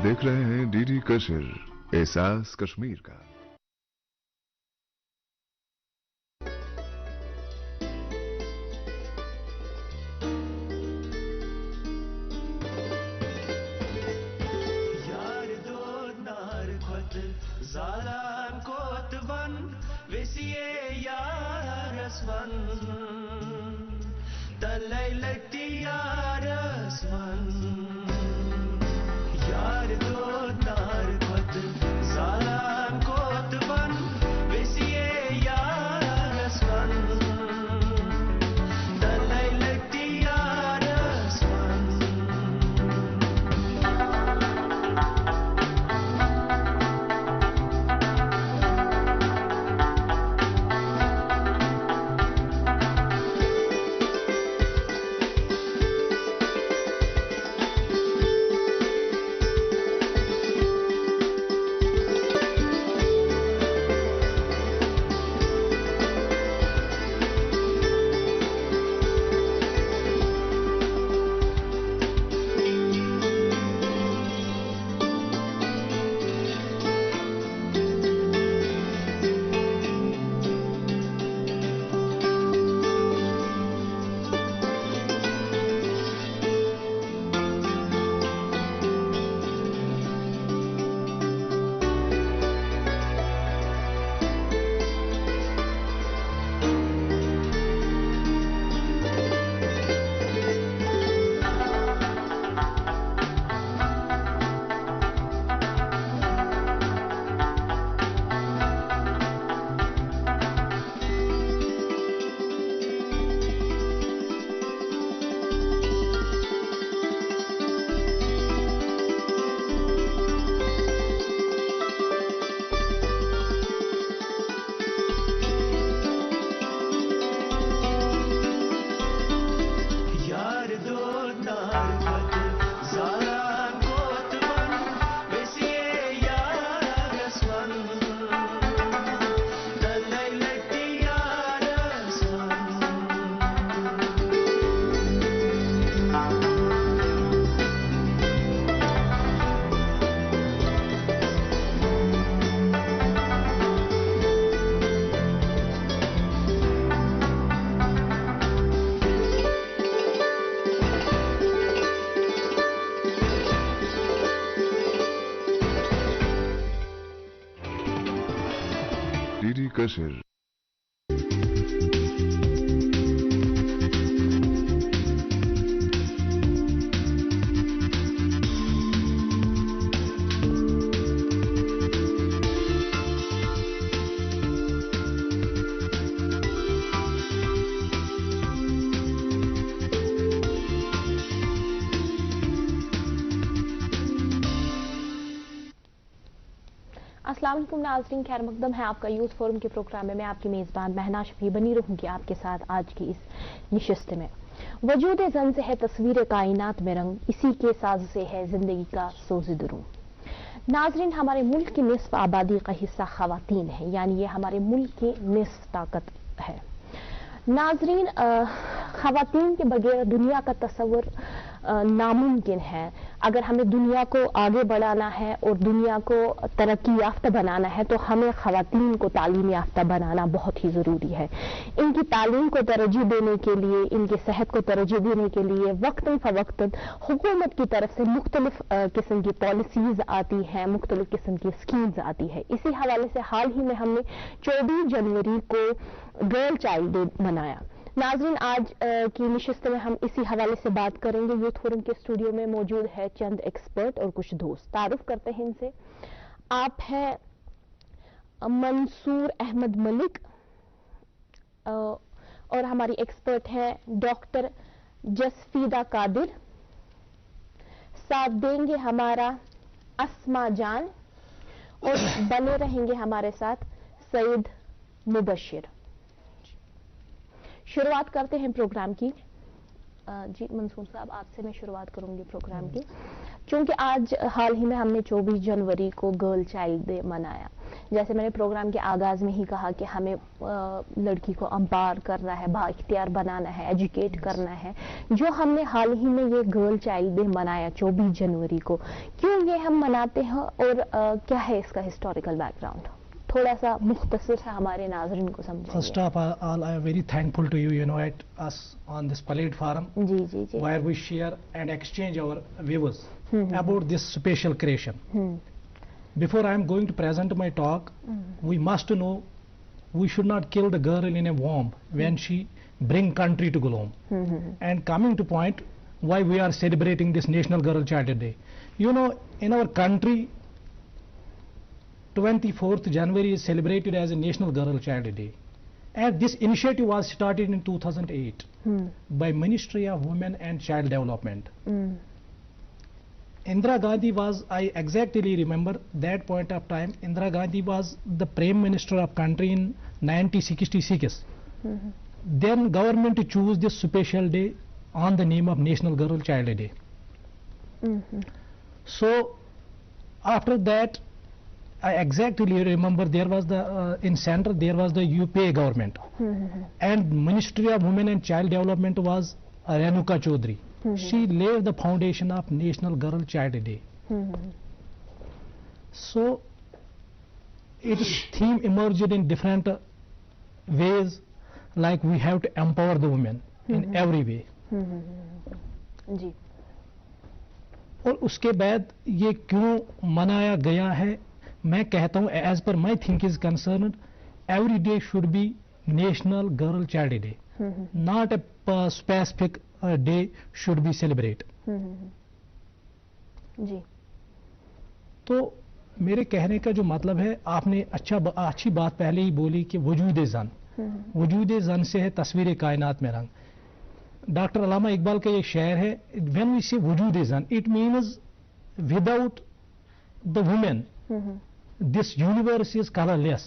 देख रहे हैं डीडी कशिर, एहसास कश्मीर का। यार दो नार खत zalan kotvan vesiye yarasvan talailati yarasvan yar do nar khat zalan kotvan vesiye yarasvan talailati yarasvan DD Kashir. अस्सलाम वालेकुम नाज़रीन, खैर मकदम है आपका यूथ फोरम के प्रोग्राम में। मैं आपकी मेज़बान महना शफी बनी रहूंगी आपके साथ आज की इस निशस्त में। वजूद ज़न से है तस्वीर कायनात में रंग, इसी के साज से है जिंदगी का सोज़ दुरूं। नाज़रीन, हमारे मुल्क की निस्फ आबादी का हिस्सा ख़वातीन है, यानी ये हमारे मुल्क की निस्फ ताकत है। नाज़रीन, ख़वातीन के बगैर दुनिया का तस्वुर नामुमकिन है। अगर हमें दुनिया को आगे बढ़ाना है और दुनिया को तरक्की याफ्ता बनाना है तो हमें ख़वातीन को तालीम याफ्ता बनाना बहुत ही ज़रूरी है। इनकी तालीम को तरजीह देने के लिए, इनकी सेहत को तरजीह देने के लिए वक्तन फ़वक्तन हुकूमत की तरफ से मुख्तलिफ किस्म की पॉलिसीज़ आती हैं, मुख्तलिफ किस्म की स्कीम्स आती है। इसी हवाले से हाल ही में हमने 24 जनवरी को गर्ल चाइल्ड डे मनाया। नाज़रीन, आज की निशस्त में हम इसी हवाले से बात करेंगे। यूथ फोरम के स्टूडियो में मौजूद है चंद एक्सपर्ट और कुछ दोस्त। तारुफ करते हैं इनसे। आप हैं मंसूर अहमद मलिक और हमारी एक्सपर्ट हैं डॉक्टर जसफीदा कादिर। साथ देंगे हमारा अस्मा जान और बने रहेंगे हमारे साथ सईद मुबशिर। शुरुआत करते हैं प्रोग्राम की। जी मंसूर साहब, आपसे मैं शुरुआत करूंगी प्रोग्राम की। चूंकि आज हाल ही में हमने 24 जनवरी को गर्ल चाइल्ड डे मनाया, जैसे मैंने प्रोग्राम के आगाज में ही कहा कि हमें लड़की को अम्पावर करना है, बाइख्तियार बनाना है, एजुकेट करना है। जो हमने हाल ही में ये गर्ल चाइल्ड डे मनाया 24 जनवरी को, क्यों ये हम मनाते हैं और क्या है इसका हिस्टोरिकल बैकग्राउंड, थोड़ा सा मुख्तसर सा हमारे नाज़रीन को समझाइए। First of all, I am very thankful to you, you know, at us on this platform ji ji ji. where we share and exchange our views about this special creation. Before I am going to present my talk, we must know we should not kill the girl in a womb when she bring country to gloom. And coming to point, why we are celebrating this National Girl Child Day. You know, in our country, 24th January is celebrated as a National Girl Child Day. And this initiative was started in 2008 by Ministry of Women and Child Development. Indira Gandhi was, I exactly remember that point of time, Indira Gandhi was the Prime Minister of country in 1966. Then government chose this special day on the name of National Girl Child Day. So after that, I exactly remember there was the in center there was the UPA government, and Ministry of Women and Child Development was Renuka Chaudhary. She laid the foundation of National Girl Child Day. So its theme emerged in different ways, like we have to empower the women in every way. जी। और उसके बाद ये क्यों मनाया गया है, मैं कहता हूँ as per my think is concern, every day should be national girl child day, not a specific day should be celebrate. जी। तो मेरे कहने का जो मतलब है, आपने अच्छी बात पहले ही बोली कि वजूद जन, वजूद जन से है तस्वीर कायनात में रंग। डॉक्टर अल्लामा इकबाल का ये शेर है, व्हेन वी से वजूद जन, it means without the women this universe is colourless.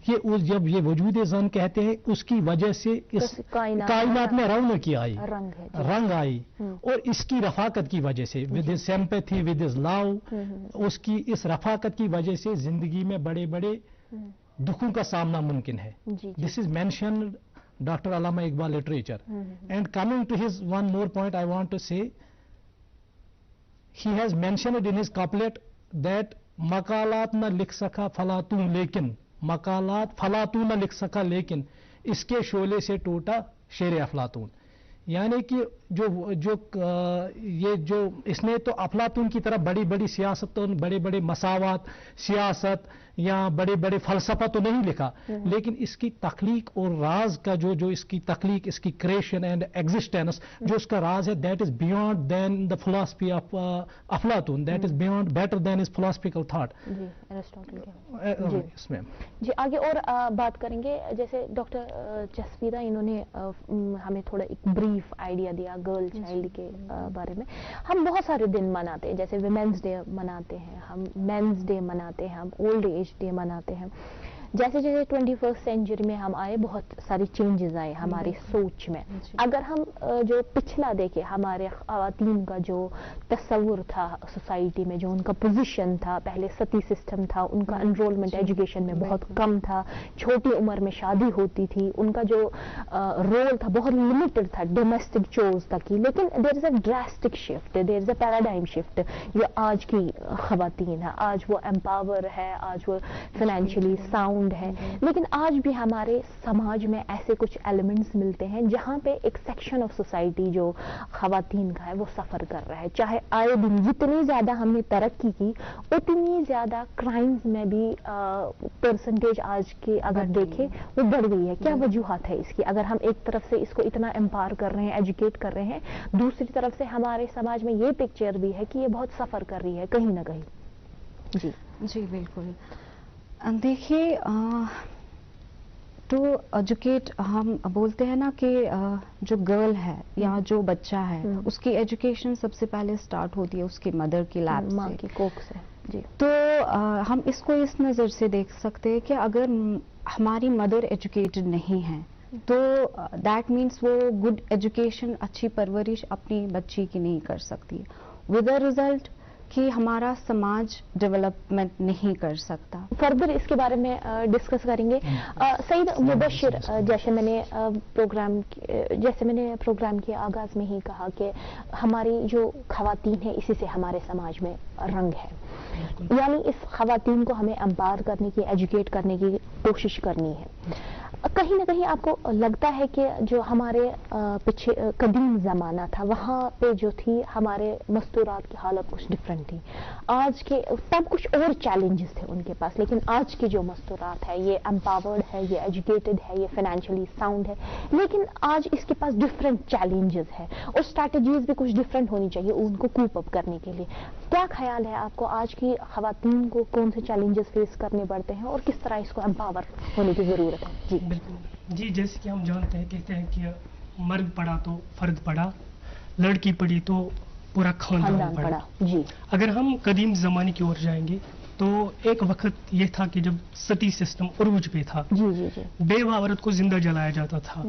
ये जब ये वजूद जन कहते हैं, उसकी वजह से इस कायनात में रौनक आई, रंग आई, और इसकी रफाकत की वजह से, with his sympathy, with his love, उसकी इस रफाकत की वजह से जिंदगी में बड़े बड़े दुखों का सामना मुमकिन है। This is mentioned Dr. Allama Iqbal literature. And coming to his one more point, I want to say, he has mentioned in his couplet that मकालात न लिख सका फलातू लेकिन, मकालात फलातू न लिख सका लेकिन, इसके शोले से टूटा शेर अफलातून। यानी कि ये जो इसने तो अफलातून की तरह बड़ी बड़ी सियासत, बड़े बड़े मसावात, सियासत या बड़े बड़े फलसफा तो नहीं लिखा, लेकिन इसकी तख्लीक और राज का जो इसकी तख्लीक, इसकी क्रिएशन एंड एग्जिस्टेंस, जो उसका राज है, that is beyond than the philosophy of अफलातून, that is beyond better than is philosophical thought. इसमें जी आगे और बात करेंगे। जैसे डॉक्टर जसवीरा, इन्होंने हमें थोड़ा एक ब्रीफ आइडिया दिया गर्ल चाइल्ड के बारे में। हम बहुत सारे दिन मनाते हैं, जैसे विमेंस डे मनाते हैं, हम मेंस डे मनाते हैं, हम ओल्ड एज डे मनाते हैं। जैसे जैसे 21st सेंचुरी में हम आए, बहुत सारे चेंजेस आए हमारी सोच में। अगर हम जो पिछला देखें, हमारे ख़वातीन का जो तस्वुर था सोसाइटी में, जो उनका पोजीशन था, पहले सती सिस्टम था, उनका एनरोलमेंट एजुकेशन में बहुत कम था, छोटी उम्र में शादी होती थी, उनका जो रोल था बहुत लिमिटेड था, डोमेस्टिक चोर्स तक की। लेकिन there is a drastic shift, there is a paradigm shift जो आज की ख़वातीन है। आज वो एम्पावर है, आज वो फाइनेंशियली साउंड है, लेकिन आज भी हमारे समाज में ऐसे कुछ एलिमेंट्स मिलते हैं जहां पे एक सेक्शन ऑफ सोसाइटी जो ख़वातीन का है वो सफ़र कर रहा है। चाहे आए दिन जितनी ज़्यादा हमने तरक्की की, उतनी ज़्यादा क्राइम्स में भी परसेंटेज आज की अगर देखें वो बढ़ गई है। क्या वजूहात है इसकी? अगर हम एक तरफ से इसको इतना एम्पावर कर रहे हैं, एजुकेट कर रहे हैं, दूसरी तरफ से हमारे समाज में ये पिक्चर भी है कि ये बहुत सफ़र कर रही है कहीं ना कहीं। जी जी बिल्कुल। देखिए, टू एजुकेट, हम बोलते हैं ना कि जो गर्ल है या जो बच्चा है, उसकी एजुकेशन सबसे पहले स्टार्ट होती है उसकी मदर की लैब माँ की कोख से। जी। तो हम इसको इस नज़र से देख सकते हैं कि अगर हमारी मदर एजुकेटेड नहीं है तो दैट मीन्स वो गुड एजुकेशन, अच्छी परवरिश अपनी बच्ची की नहीं कर सकती। विद अ रिजल्ट کہ ہمارا سماج ڈیولپمنٹ نہیں کر سکتا. فردر اس کے بارے میں ڈسکس کریں گے. سعید مبشر، جیسے میں نے پروگرام کے آغاز میں ہی کہا کہ ہماری جو خواتین ہیں اسی سے ہمارے سماج میں رنگ ہے، یعنی اس خواتین کو ہمیں امپاور کرنے کی، ایجوکیٹ کرنے کی کوشش کرنی ہے. کہیں نہ کہیں آپ کو لگتا ہے کہ جو ہمارے پیچھے قدیم زمانہ تھا وہاں پہ جو تھی ہمارے مستورات کی حالت کچھ ڈفرینٹ تھی. آج کے تب کچھ اور چیلنجز تھے ان کے پاس، لیکن آج کی جو مستورات ہے یہ امپاورڈ ہے، یہ ایجوکیٹڈ ہے، یہ فائنینشلی ساؤنڈ ہے، لیکن آج اس کے پاس ڈفرینٹ چیلنجز ہے اور اسٹریٹجیز بھی کچھ ڈفرینٹ ہونی چاہیے ان کو کوپ اپ کرنے کے لیے. کیا خیال ہے آپ کو آج کی خواتین کو کون سے چیلنجز فیس کرنے پڑتے ہیں اور کس طرح اس کو امپاور ہونے کی ضرورت ہے؟ جی بالکل جی، جیسے کہ ہم جانتے ہیں، کہتے ہیں کہ مرد پڑا تو فرد پڑا، لڑکی پڑی تو پورا خاندان پڑا. جی، اگر ہم قدیم زمانے کی اور جائیں گے تو ایک وقت یہ تھا کہ جب ستی سسٹم عروج پہ تھا، جی جی جی، بیوہ عورت کو زندہ جلایا جاتا تھا.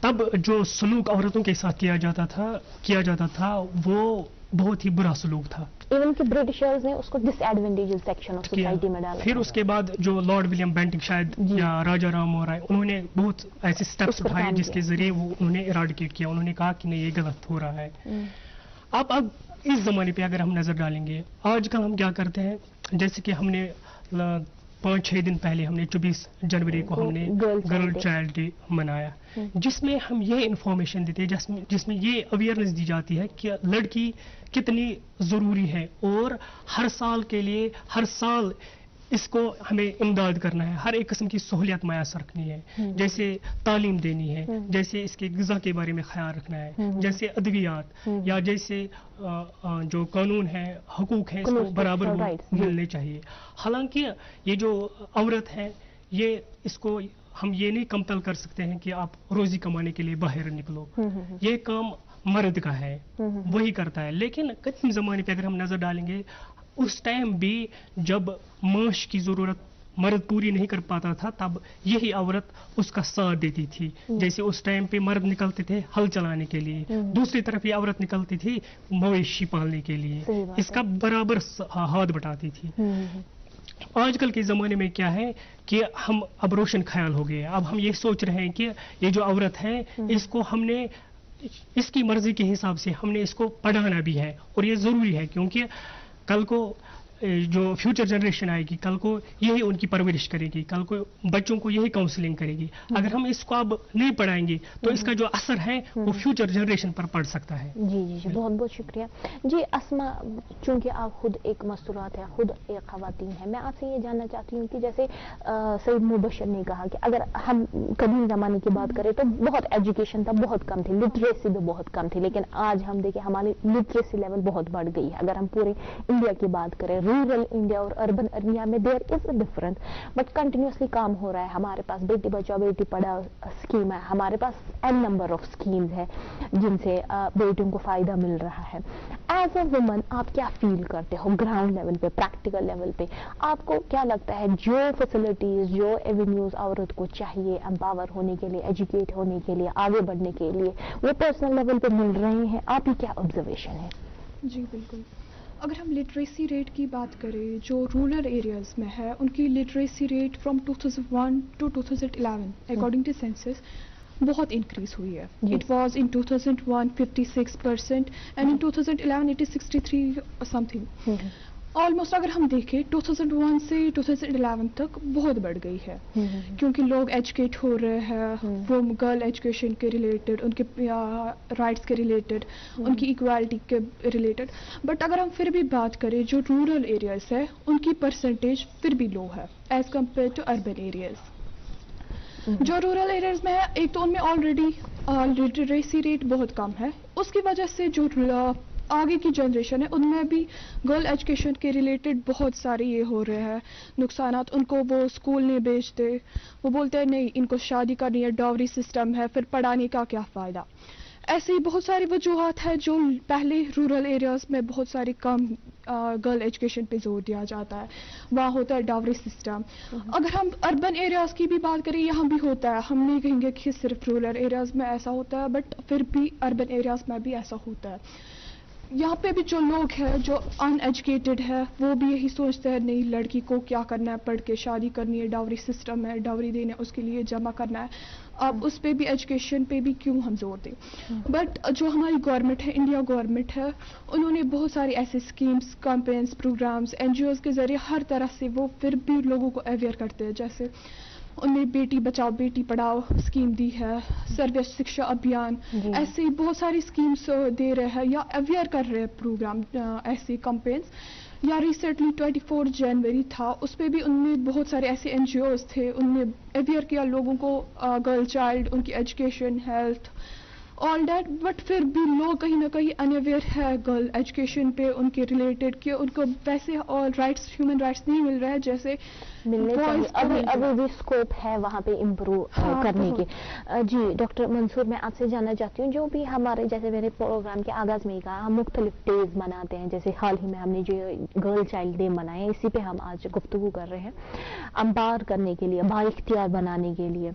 تب جو سلوک عورتوں کے ساتھ کیا جاتا تھا وہ بہت ہی برا سلوک تھا. ایون کہ برٹشرز نے اس کو ڈس ایڈوانٹیجز سیکشن آف سوسائٹی میں ڈالا. پھر اس کے بعد جو لارڈ ولیم بینٹنگ شاید یا راجا رام مور آئے، انہوں نے بہت ایسے اسٹیپس اٹھائے جس کے ذریعے وہ انہوں نے ایراڈیکیٹ کیا. انہوں نے کہا کہ نہیں، یہ غلط ہو رہا ہے. اب اس زمانے پہ اگر ہم نظر ڈالیں گے، آج کل ہم کیا کرتے ہیں، جیسے کہ ہم نے 5-6 دن پہلے ہم نے 24 جنوری کو ہم نے گرل چائلڈ ڈے منایا، جس میں ہم یہ انفارمیشن دیتے ہیں، جس میں یہ اویئرنیس دی جاتی ہے کہ لڑکی کتنی ضروری ہے اور ہر سال کے لیے ہر سال اس کو ہمیں امداد کرنا ہے، ہر ایک قسم کی سہولیات میسر رکھنی ہے، جیسے تعلیم دینی ہے، جیسے اس کے غذا کے بارے میں خیال رکھنا ہے، جیسے ادویات یا جیسے جو قانون ہے، حقوق ہیں، اس کو برابر ملنے چاہیے. حالانکہ یہ جو عورت ہے، یہ اس کو ہم یہ نہیں کمپل کر سکتے ہیں کہ آپ روزی کمانے کے لیے باہر نکلو، یہ کام مرد کا ہے، وہی کرتا ہے. لیکن قدیم زمانے پہ اگر ہم نظر ڈالیں گے، اس ٹائم بھی جب معاش کی ضرورت مرد پوری نہیں کر پاتا تھا، تب یہی عورت اس کا ساتھ دیتی تھی. جیسے اس ٹائم پہ مرد نکلتے تھے ہل چلانے کے لیے، دوسری طرف یہ عورت نکلتی تھی مویشی پالنے کے لیے، اس کا برابر ہاتھ بٹاتی تھی. آج کل کے زمانے میں کیا ہے کہ ہم اب روشن خیال ہو گئے. اب ہم یہ سوچ رہے ہیں کہ یہ جو عورت ہے، اس کو ہم نے اس کی مرضی کے حساب سے ہم نے اس کو پڑھانا بھی ہے، اور یہ ضروری ہے کیونکہ کل کو جو فیوچر جنریشن آئے گی، کل کو یہی ان کی پرورش کرے گی، کل کو بچوں کو یہی کاؤنسلنگ کرے گی. اگر ہم اس کو اب نہیں پڑھائیں گے تو اس کا جو اثر ہے وہ فیوچر جنریشن پر پڑ سکتا ہے. جی جی جی، بہت بہت شکریہ. جی اسما، چونکہ آپ خود ایک مستورات ہیں، خود ایک خواتین ہیں، میں آپ سے یہ جاننا چاہتی ہوں کہ جیسے سعید مبشر نے کہا کہ اگر ہم قدیم زمانے کی بات کریں تو بہت ایجوکیشن تھا، بہت کم تھی، لٹریسی بھی بہت کم تھی، لیکن آج ہم دیکھیں ہماری لٹریسی لیول بہت بڑھ گئی ہے. اگر ہم پورے انڈیا کی بات کریں، رورل انڈیا اور اربن انڈیا میں دیر از اے ڈفرنس، بٹ کنٹینیوسلی کام ہو رہا ہے. ہمارے پاس بیٹی بچاؤ بیٹی پڑھاؤ اسکیم ہے، ہمارے پاس این نمبر آف اسکیمز ہے جن سے بیٹیوں کو فائدہ مل رہا ہے. ایز اے وومن آپ کیا فیل کرتے ہو گراؤنڈ لیول پہ، پریکٹیکل لیول پہ؟ آپ کو کیا لگتا ہے جو فیسلٹیز، جو ایونیوز عورت کو چاہیے امپاور ہونے کے لیے، ایجوکیٹ ہونے کے لیے، آگے بڑھنے کے لیے، وہ پرسنل لیول پہ مل رہے ہیں؟ آپ کی کیا آبزرویشن ہے؟ جی بالکل. اگر ہم لٹریسی ریٹ کی بات کریں، جو رورل ایریاز میں ہے ان کی literacy rate from 2001 to 2011 according to census بہت انکریز ہوئی ہے. It was in 2001 56% and in 2011 it is 63 something. Almost اگر ہم دیکھیں 2001 سے 2011 تک بہت بڑھ گئی ہے، کیونکہ لوگ ایجوکیٹ ہو رہے ہیں، وہ گرل ایجوکیشن کے ریلیٹڈ، ان کے رائٹس کے ریلیٹڈ، ان کی ایکوالٹی کے ریلیٹڈ. بٹ اگر ہم پھر بھی بات کریں جو رورل ایریاز ہے ان کی پرسنٹیج پھر بھی لو ہے as compare to urban areas. جو رورل ایریاز میں ہے، ایک تو ان میں آلریڈی لٹریسی ریٹ بہت کم ہے، اس کی وجہ سے جو آگے کی جنریشن ہے ان میں بھی گرل ایجوکیشن کے ریلیٹڈ بہت سارے یہ ہو رہے ہیں نقصانات. ان کو وہ اسکول نہیں بھیجتے، وہ بولتے ہیں نہیں ان کو شادی کرنی ہے، ڈاوری سسٹم ہے، پھر پڑھانے کا کیا فائدہ. ایسے ہی بہت ساری وجوہات ہیں جو پہلے رورل ایریاز میں بہت ساری کم گرل ایجوکیشن پہ زور دیا جاتا ہے، وہاں ہوتا ہے ڈاوری سسٹم. اگر ہم اربن ایریاز کی بھی بات کریں، یہاں بھی ہوتا ہے، ہم نہیں کہیں گے کہ صرف رورل ایریاز میں ایسا ہوتا ہے، بٹ پھر بھی اربن ایریاز میں بھی ایسا ہوتا ہے. यहाँ पे भी जो लोग हैं जो अनएजुकेटेड है वो भी यही सोचते हैं नहीं लड़की को क्या करना है, पढ़ के शादी करनी है, डावरी सिस्टम है, डावरी देना है, उसके लिए जमा करना है, अब उस पे भी एजुकेशन पे भी क्यों हम जोर दें। बट जो हमारी गवर्नमेंट है, इंडिया गवर्नमेंट है, उन्होंने बहुत सारी ऐसे स्कीम्स, कैंपेन्स, प्रोग्राम्स, एनजीओज के जरिए हर तरह से वो फिर भी लोगों को अवेयर करते हैं। जैसे उनने बेटी बचाओ बेटी पढ़ाओ स्कीम दी है, सर्व शिक्षा अभियान, ऐसे ही बहुत सारी स्कीम्स दे रहे हैं या अवेयर कर रहे हैं प्रोग्राम, ऐसे कैंपेन्स। या रिसेंटली 24 जनवरी था, उस पर भी उनमें बहुत सारे ऐसे एनजीओज थे, उनने अवेयर किया लोगों को, गर्ल चाइल्ड, उनकी education, health, all that. But फिर भी लोग कहीं ना कहीं अनअवेयर है गर्ल एजुकेशन पे, उनके रिलेटेड कि उनको वैसे और राइट्स, ह्यूमन राइट्स नहीं मिल रहे हैं जैसे मिलने चाहिए। अभी भी स्कोप है वहाँ पे इम्प्रूव करने की। जी डॉक्टर मंसूर, मैं आपसे जानना चाहती हूँ, जो भी हमारे, जैसे मेरे प्रोग्राम के आगाज में ही कहा, हम मुख्तलिफ डेज मनाते हैं, जैसे हाल ही में हमने जो गर्ल चाइल्ड डे मनाया, इसी पे हम आज गुफ्तगू कर रहे हैं, अम्पावर करने के लिए, बाइख्तियार बनाने के लिए।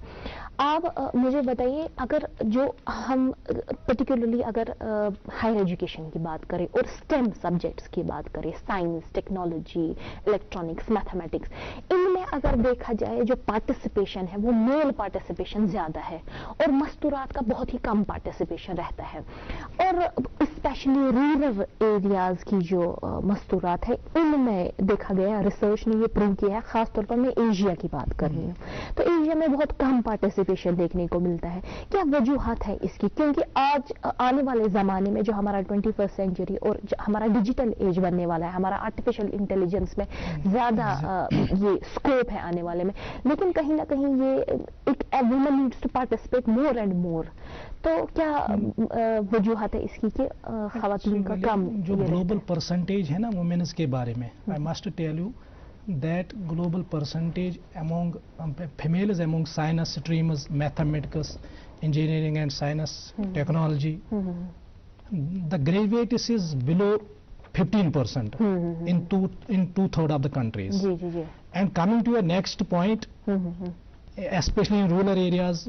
आप मुझे बताइए, अगर जो हम पर्टिकुलरली अगर हायर एजुकेशन की बात करें और स्टेम सब्जेक्ट्स की बात करें, साइंस, टेक्नोलॉजी, इलेक्ट्रॉनिक्स, मैथमेटिक्स, इनमें अगर देखा जाए जो पार्टिसिपेशन है वो मेल पार्टिसिपेशन ज्यादा है और मस्तूरात का बहुत ही कम पार्टिसिपेशन रहता है। और स्पेशली रूरल एरियाज की जो मस्तूरात है, इनमें देखा गया, रिसर्च ने ये प्रूव किया है, खासतौर पर मैं एशिया की बात कर रही हूँ, तो एशिया में बहुत कम पार्टिसिपेशन देखने को मिलता है। क्या वजूहात है इसकी? क्योंकि आज आने वाले जमाने में जो हमारा 21st सेंचुरी और हमारा डिजिटल एज बनने वाला है, हमारा आर्टिफिशियल इंटेलिजेंस में ज्यादा ये स्कोप है आने वाले में, लेकिन कहीं ना कहीं ये एक woman needs to participate more and more. तो क्या वजूहात है इसकी कि खवातीन का कम? जो ग्लोबल परसेंटेज है ना वुमेन्स के बारे में, I must tell you that global percentage among females among science streams, mathematics, engineering and science, technology, the graduates is below 15% in two-thirds of the countries. And coming to your next point, especially in rural areas,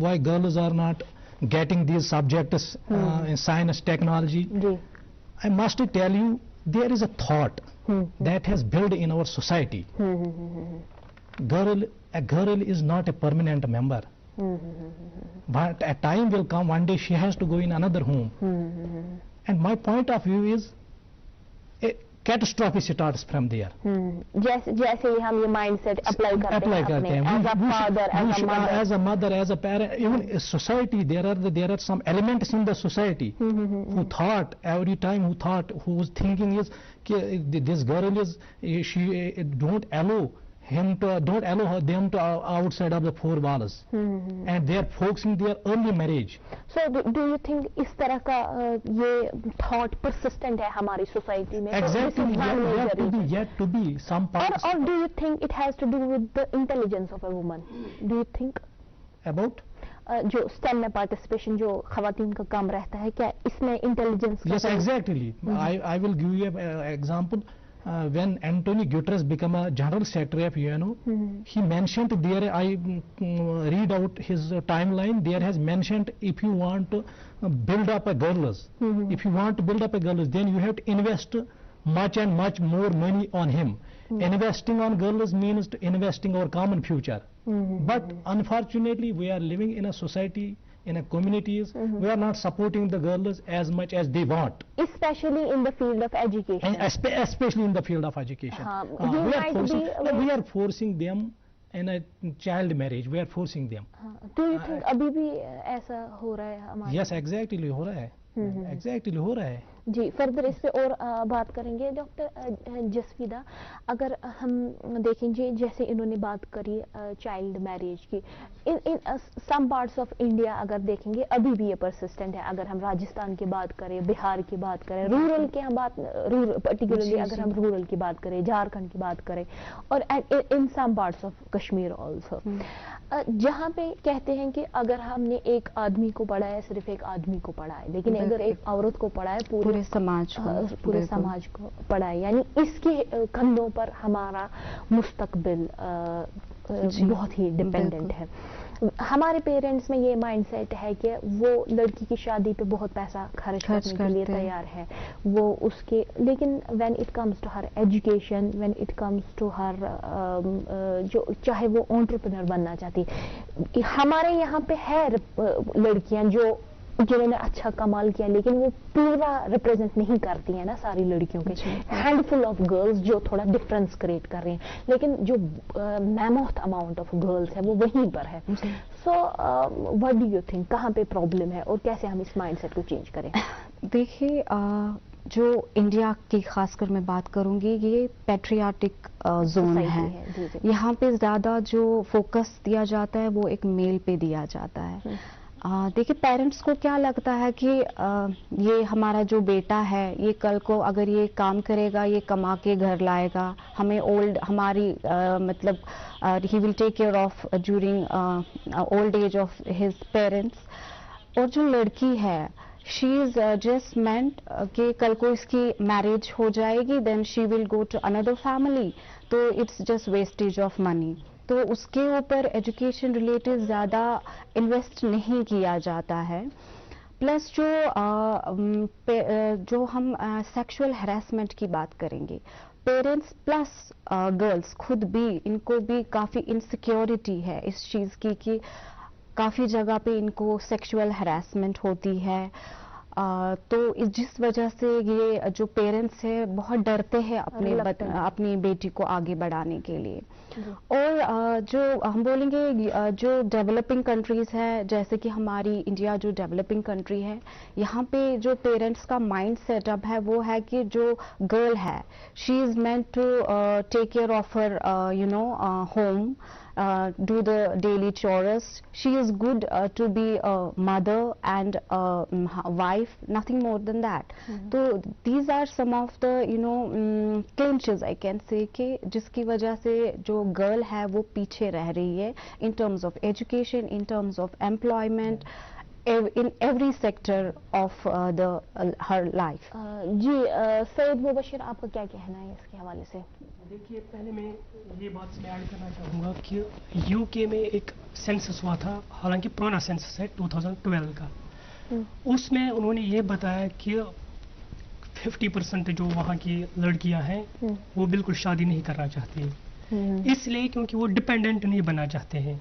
why girls are not getting these subjects in science, technology, I must tell you, there is a thought that has built in our society. A girl is not a permanent member, but a time will come, one day she has to go in another home. And my point of view is a catastrophe starts from there. जैसे ही हम ये mindset apply करते हैं as a father, as a mother, as a parent, even a society, there are some elements in the society who thought every time, who was thinking is this girl is, she don't allow them to outside of the four walls, and they are focusing their early marriage. So do you think इस तरह का ये thought persistent है हमारी society में? Exactly, yet to be some parts. Or do you think it has to do with the intelligence of a woman? Do you think about जो STEM में participation जो खवातीन का कम रहता है, क्या इसमें intelligence? Yes, exactly. I will give you an example. When Antonio Guterres became a general secretary of UNO, he mentioned there, I read out his timeline, there has mentioned, if you want to build up a girls, then you have to invest much and much more money on him. Investing on girls means to investing our common future. But unfortunately, we are living in a society, in a communities, we are not supporting the girls as much as they want. Especially in the field of education. And especially in the field of education. We are forcing them in a child marriage. We are forcing them. Do you think अभी भी ऐसा हो रहा है हमारे? Yes, exactly हो रहा है. Exactly हो रहा है. जी, फर्दर इस पे और बात करेंगे। डॉक्टर जसवीदा, अगर हम देखेंगे जैसे इन्होंने बात करी चाइल्ड मैरिज की, इन सम पार्ट्स ऑफ इंडिया अगर देखेंगे अभी भी ये परसिस्टेंट है। अगर हम राजस्थान की बात करें, बिहार की बात करें, रूरल की हम बात, पर्टिकुलरली अगर हम रूरल की बात करें, झारखंड की बात करें, और in some parts of Kashmir also, जहाँ पे कहते हैं कि अगर हमने एक आदमी को पढ़ा है, सिर्फ एक आदमी को पढ़ा है, लेकिन अगर एक औरत को पढ़ा है, पूरे समाज को पढ़ा है, यानी इसके कंधों पर हमारा मुस्तकबिल बहुत ही डिपेंडेंट है। हमारे पेरेंट्स में ये माइंडसेट है कि वो लड़की की शादी पे बहुत पैसा खर्च करने के लिए करते हैं। तैयार है, वो उसके, लेकिन when it comes to her education, when it comes to her जो चाहे वो एंटरप्रेन्योर बनना चाहती, हमारे यहाँ पे है लड़कियां जो जिन्होंने अच्छा कमाल किया, लेकिन वो पूरा रिप्रेजेंट नहीं करती है ना सारी लड़कियों के, हैंडफुल ऑफ गर्ल्स जो थोड़ा डिफरेंस क्रिएट कर रही हैं, लेकिन जो मैमोथ अमाउंट ऑफ गर्ल्स है वो वहीं पर है. So what do you think, कहाँ पे प्रॉब्लम है और कैसे हम इस माइंडसेट को चेंज करें? देखिए, जो इंडिया की खासकर मैं बात करूंगी, ये पैट्रियाटिक जोन Society है. है, जी, जी. यहाँ पे ज्यादा जो फोकस दिया जाता है वो एक मेल पे दिया जाता है. देखिए, पेरेंट्स को क्या लगता है कि ये हमारा जो बेटा है, ये कल को अगर ये काम करेगा, ये कमा के घर लाएगा, हमें हमारी मतलब he will take care of during old age of his parents. और जो लड़की है, शी इज जस्ट मेंट कि कल को इसकी मैरिज हो जाएगी, then she will go to another family, तो it's just wastage of money. तो उसके ऊपर एजुकेशन रिलेटेड ज़्यादा इन्वेस्ट नहीं किया जाता है. प्लस जो हम सेक्सुअल हैरेसमेंट की बात करेंगे, पेरेंट्स प्लस गर्ल्स खुद भी, इनको भी काफ़ी इनसिक्योरिटी है इस चीज़ की कि काफ़ी जगह पे इनको सेक्सुअल हैरेसमेंट होती है. तो जिस वजह से ये जो पेरेंट्स है बहुत डरते हैं अपनी बेटी को आगे बढ़ाने के लिए. और जो हम बोलेंगे, जो डेवलपिंग कंट्रीज है, जैसे कि हमारी इंडिया जो डेवलपिंग कंट्री है, यहाँ पे जो पेरेंट्स का माइंड सेटअप है वो है कि जो गर्ल है, she is meant to take care of her home, do the daily chores. She is good to be a mother and a wife, nothing more than that. So these are some of the clinches I can say कि जिसकी वजह से जो girl है वो पीछे रह रही है in terms of education, in terms of employment, in every sector of her life. जी, सैयद मुबशिर, आपका क्या कहना है इसके हवाले से? देखिए, पहले मैं ये बात में ऐड करना चाहूँगा कि यूके में एक सेंसस हुआ था, हालांकि पुराना सेंसस है 2012 का. उसमें उन्होंने ये बताया कि 50% जो वहाँ की लड़कियाँ हैं वो बिल्कुल शादी नहीं करना चाहती, इसलिए क्योंकि वो डिपेंडेंट नहीं बनना चाहते हैं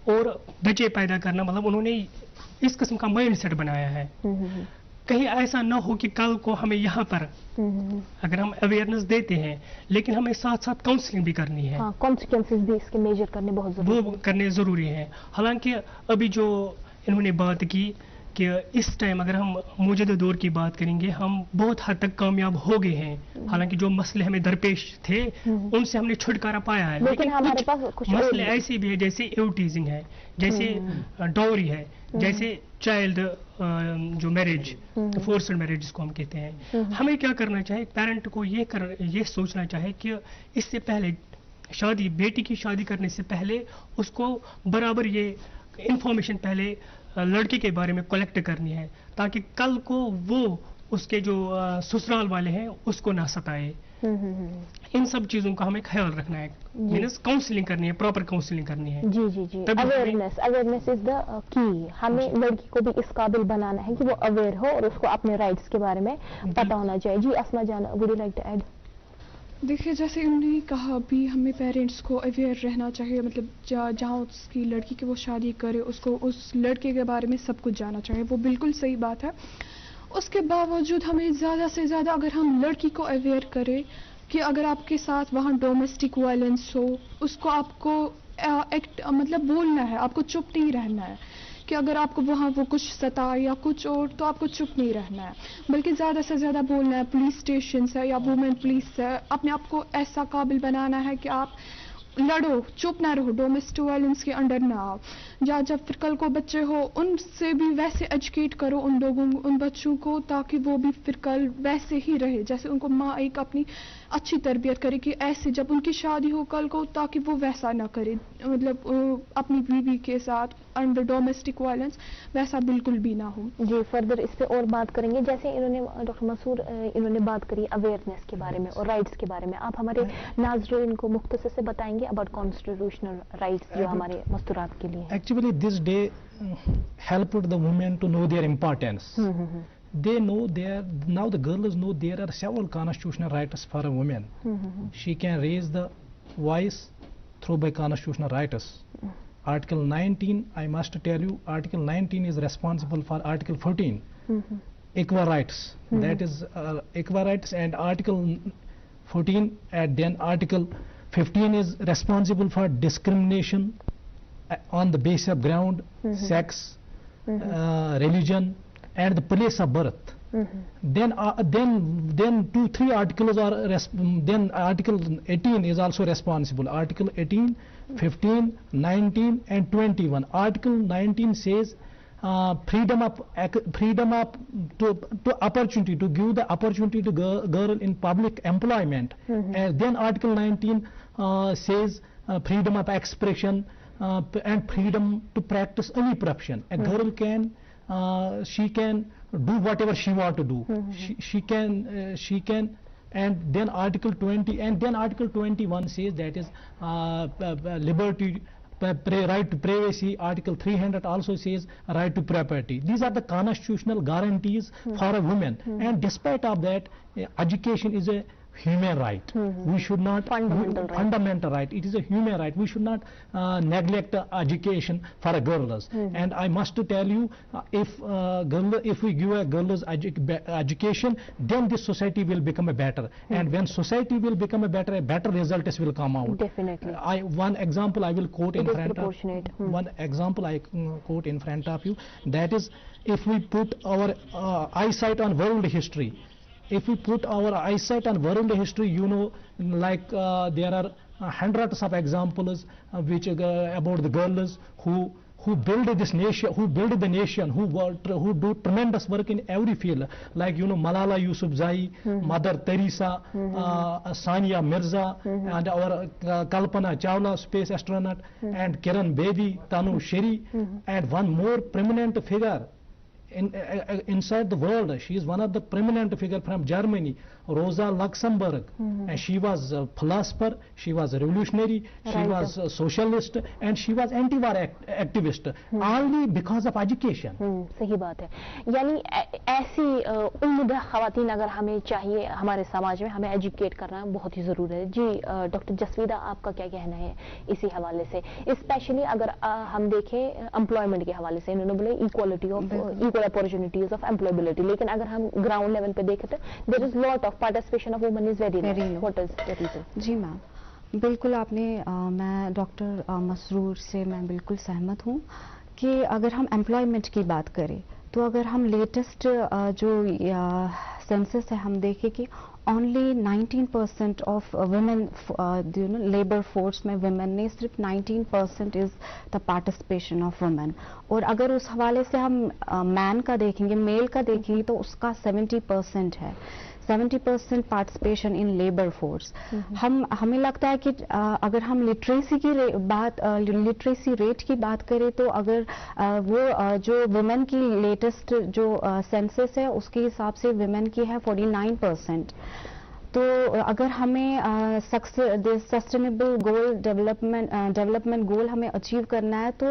और बच्चे पैदा करना, मतलब उन्होंने इस किस्म का माइंड सेट बनाया है. कहीं ऐसा ना हो कि कल को हमें यहाँ पर अगर हम अवेयरनेस देते हैं, लेकिन हमें साथ साथ काउंसलिंग भी करनी है. कॉन्सिक्वेंसेस भी इसके मेजर करने बहुत जरूरी वो करने ज़रूरी है. हालांकि अभी जो इन्होंने बात की कि इस टाइम अगर हम मौजूदा दौर की बात करेंगे, हम बहुत हद तक कामयाब हो गए हैं. हालांकि जो मसले हमें दरपेश थे उनसे हमने छुटकारा पाया है, लेकिन हमारे पास कुछ मसले ऐसे भी है, जैसे एवटीजिंग है, जैसे डॉरी है, जैसे चाइल्ड जो मैरिज, फोर्स्ड मैरिज जिसको हम कहते हैं. हमें क्या करना चाहिए, पेरेंट को ये सोचना चाहिए कि इससे पहले शादी, बेटी की शादी करने से पहले उसको बराबर ये इंफॉर्मेशन पहले लड़के के बारे में कलेक्ट करनी है, ताकि कल को वो उसके जो ससुराल वाले हैं उसको ना सताए. इन सब चीजों का हमें ख्याल रखना है, मीन्स काउंसलिंग करनी है, प्रॉपर काउंसलिंग करनी है. जी जी जी, अवेयरनेस इज द की. हमें लड़की को भी इस काबिल बनाना है कि वो अवेयर हो और उसको अपने राइट्स के बारे में पता होना चाहिए. जी अस्मा जान, would you like to add? देखिए, जैसे उन्होंने कहा भी हमें पेरेंट्स को अवेयर रहना चाहिए, मतलब जहाँ उसकी लड़की की वो शादी करे उसको उस लड़के के बारे में सब कुछ जानना चाहिए. वो बिल्कुल सही बात है. उसके बावजूद हमें ज़्यादा से ज़्यादा अगर हम लड़की को अवेयर करें कि अगर आपके साथ वहाँ डोमेस्टिक वायलेंस हो, उसको आपको मतलब बोलना है, आपको चुप नहीं रहना है कि अगर आपको वहाँ वो कुछ सताए या कुछ और, तो आपको चुप नहीं रहना है, बल्कि ज़्यादा से ज़्यादा बोलना है. पुलिस स्टेशन है या वुमेन पुलिस है, अपने आप को ऐसा काबिल बनाना है कि आप लड़ो, चुप ना रहो, डोमेस्टिक वायलेंस के अंडर ना आओ. या जब फिर कल को बच्चे हो, उनसे भी वैसे एजुकेट करो उन लोगों, उन बच्चों को, ताकि वो भी फिर कल वैसे ही रहे जैसे उनको माँ एक अपनी अच्छी तरबियत करे कि ऐसे जब उनकी शादी हो कल को ताकि वो वैसा ना करे, मतलब अपनी बीवी के साथ अंडर डोमेस्टिक वायलेंस वैसा बिल्कुल भी ना हो। जी, फर्दर इस पे और बात करेंगे। जैसे इन्होंने डॉक्टर मसूर इन्होंने बात करी अवेयरनेस के बारे में और राइट्स के बारे में, आप हमारे नाज़रीन को मुख्तसर से बताएंगे अबाउट कॉन्स्टिट्यूशनल राइट्स जो हमारे मस्तूरात के लिए हैं। Actually, this day helped the women to know their importance. They know now the girls know there are several constitutional rights for a woman. She can raise the voice through by constitutional rights. Article 19, I must tell you, Article 19 is responsible for Article 14, equal rights. That is equal rights, and Article 14 and then Article 15 is responsible for discrimination on the basis of ground, sex, religion, and the place of birth. Then 2-3 articles are then Article 18 is also responsible. Article 18, 15, 19 and 21. Article 19 says freedom of to opportunity, to give the opportunity to girl in public employment. And then Article 19 says freedom of expression and freedom to practice any profession. A girl can she can do whatever she want to do. She can. And then Article 20 and then Article 21 says that is liberty, right to privacy. Article 300 also says right to property. These are the constitutional guarantees for a woman. And despite of that, education is a human right. We should not fundamental right. It is a human right. We should not neglect education for a girls. And I must tell you, if we give a girls education, then this society will become a better. And when society will become a better results will come out. Definitely. One example I will quote in It is front of proportionate. one example I quote in front of you. That is, if we put our eyesight on world history. If we put our eyesight on world history, you know, like there are hundreds of examples which about the girls who build this nation, who build the nation, who do tremendous work in every field, like, you know, Malala Yousafzai, Mother Teresa, Sania Mirza, and our Kalpana Chawla, space astronaut, and Kiran Bedi, Tanu Sheri, and one more prominent figure inside the world. She is one of the prominent figure from Germany, Rosa Luxemburg, and she was a philosopher, she was a revolutionary, she was a socialist, and she was anti-war activist, only because of education. सही बात है। यानी ऐसी उम्दा ख़वातीन अगर हमें चाहिए हमारे समाज में, हमें एजुकेट करना बहुत ही ज़रूरी है। जी डॉक्टर जसवीदा, आपका क्या कहना है इसी हवाले से, स्पेशली अगर हम देखें एम्प्लॉयमेंट के हवाले से, इन्होंने बोले equality of equal opportunities of employability, लेकिन अगर हम ग्राउंड लेवल पे देखें तो there is lot of participation of women is very low. What is the reason? जी मैम, बिल्कुल आपने मैं डॉक्टर मसरूर से मैं बिल्कुल सहमत हूँ कि अगर हम एम्प्लॉयमेंट की बात करें तो अगर हम लेटेस्ट जो सेंसस है हम देखें कि only 19% of women labour force में वुमेन ने सिर्फ 19% is the participation of women. और अगर उस हवाले से हम मैन का देखेंगे, मेल का देखेंगे तो उसका 70% है, 70% पार्टिसिपेशन इन लेबर फोर्स। हमें लगता है कि अगर हम लिटरेसी की लिटरेसी रेट की बात करें तो अगर वो जो वुमेन की लेटेस्ट जो सेंसस है उसके हिसाब से वुमेन की है 49%। तो अगर हमें सस्टेनेबल गोल डेवलपमेंट गोल हमें अचीव करना है तो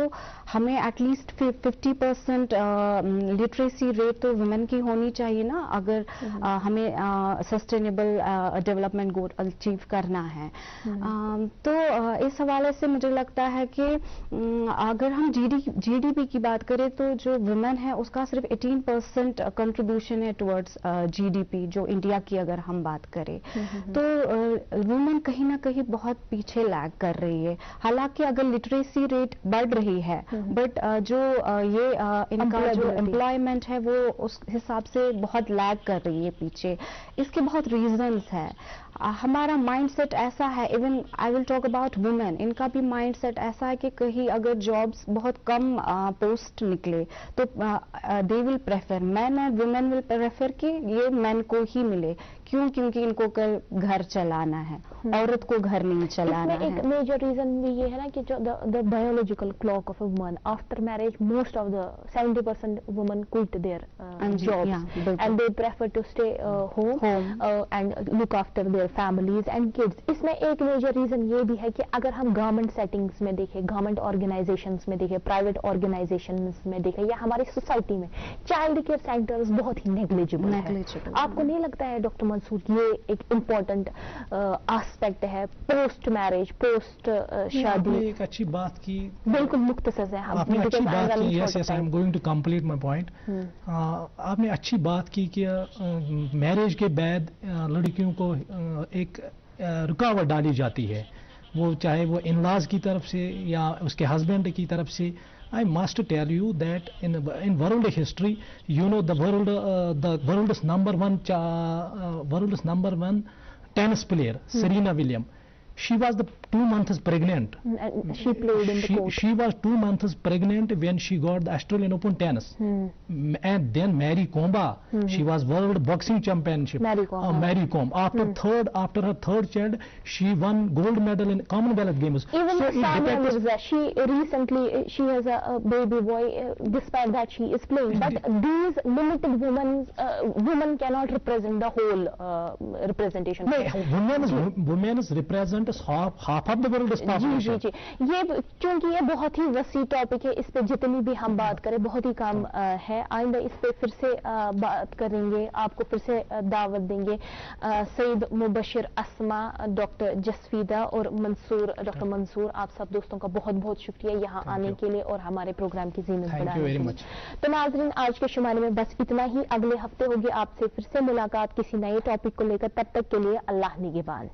हमें एटलीस्ट 50% लिटरेसी रेट तो वुमेन की होनी चाहिए ना, अगर हमें सस्टेनेबल डेवलपमेंट गोल अचीव करना है। तो इस हवाले से मुझे लगता है कि अगर हम जीडीपी की बात करें तो जो वुमेन है उसका सिर्फ 18% कंट्रीब्यूशन है टुवर्ड्स जीडीपी, जो इंडिया की अगर हम बात करें तो वुमेन कहीं ना कहीं बहुत पीछे लैग कर रही है। हालांकि अगर लिटरेसी रेट बढ़ रही है बट जो ये इनका जो एम्प्लॉयमेंट है वो उस हिसाब से बहुत लैग कर रही है पीछे। इसके बहुत रीजंस है। हमारा माइंडसेट ऐसा है, even I will talk about women, इनका भी माइंडसेट ऐसा है कि कहीं अगर जॉब्स बहुत कम पोस्ट निकले तो they will prefer, man and women will prefer कि ये मैन को ही मिले क्यों? क्योंकि इनको कल घर चलाना है, औरत को घर नहीं चलाना इसमें एक है। मेजर रीजन भी ये है ना कि जो the biological clock of a woman after marriage, most of the 70% woman quit there जी, जॉब्स yeah, बिल्कुल। And they prefer to stay home and look after their families and kids. इसमें एक मेजर रीजन ये भी है कि अगर हम गवर्नमेंट सेटिंग्स में देखें, गवर्नमेंट ऑर्गेनाइजेशंस में देखें, प्राइवेट ऑर्गेनाइजेशंस में देखें, या हमारी सोसाइटी में चाइल्ड केयर सेंटर्स बहुत ही नेग्लिजिबल है। आपको नहीं लगता है डॉक्टर मंसूर कि ये एक इम्पोर्टेंट एस्पेक्ट है पोस्ट मैरिज, पोस्ट आपने शादी? एक अच्छी बात की, बिल्कुल मुख्तसर है हम, आपने अच्छी because बात I'm की, running yes short yes of I am time. Going to complete my point. आपने अच्छी बात की कि मैरिज के बाद लड़कियों को एक रुकावट डाली जाती है, वो चाहे वो इन लॉज की तरफ से या उसके हस्बैंड की तरफ से। I must tell you that in world history, you know, the world's number one tennis player, Serena Williams. She was the 2 months pregnant. And she played in the court. She was 2 months pregnant when she got the Australian Open tennis. And then Mary Kom, she was world boxing championship. Mary Kom, Mary Kom. After her third child, she won gold medal in Commonwealth Games. Even So it Sania depends. Mirza, she recently she has a baby boy. Despite that, she is playing. But these limited women cannot represent the whole representation. Women's represent half of the world's ji population. जी जी, ये क्योंकि ये बहुत ही वसी topic है, इस पे जितनी भी हम बात करें बहुत ही कम है। आइंदा इस पे फिर से बात करेंगे, आपको फिर से दावत देंगे। सईद मुबशिर, अस्मा, डॉक्टर जसफीदा और मंसूर, डॉक्टर मंसूर, आप सब दोस्तों का बहुत बहुत शुक्रिया यहाँ आने के लिए और हमारे प्रोग्राम की ज़ीनत Thank you बढ़ाने very के much. लिए। तो नाज़रीन, आज के शुमारे में बस इतना ही। अगले हफ्ते होगी आपसे फिर से मुलाकात किसी नए टॉपिक को लेकर। तब तक के लिए अल्लाह निगहबान।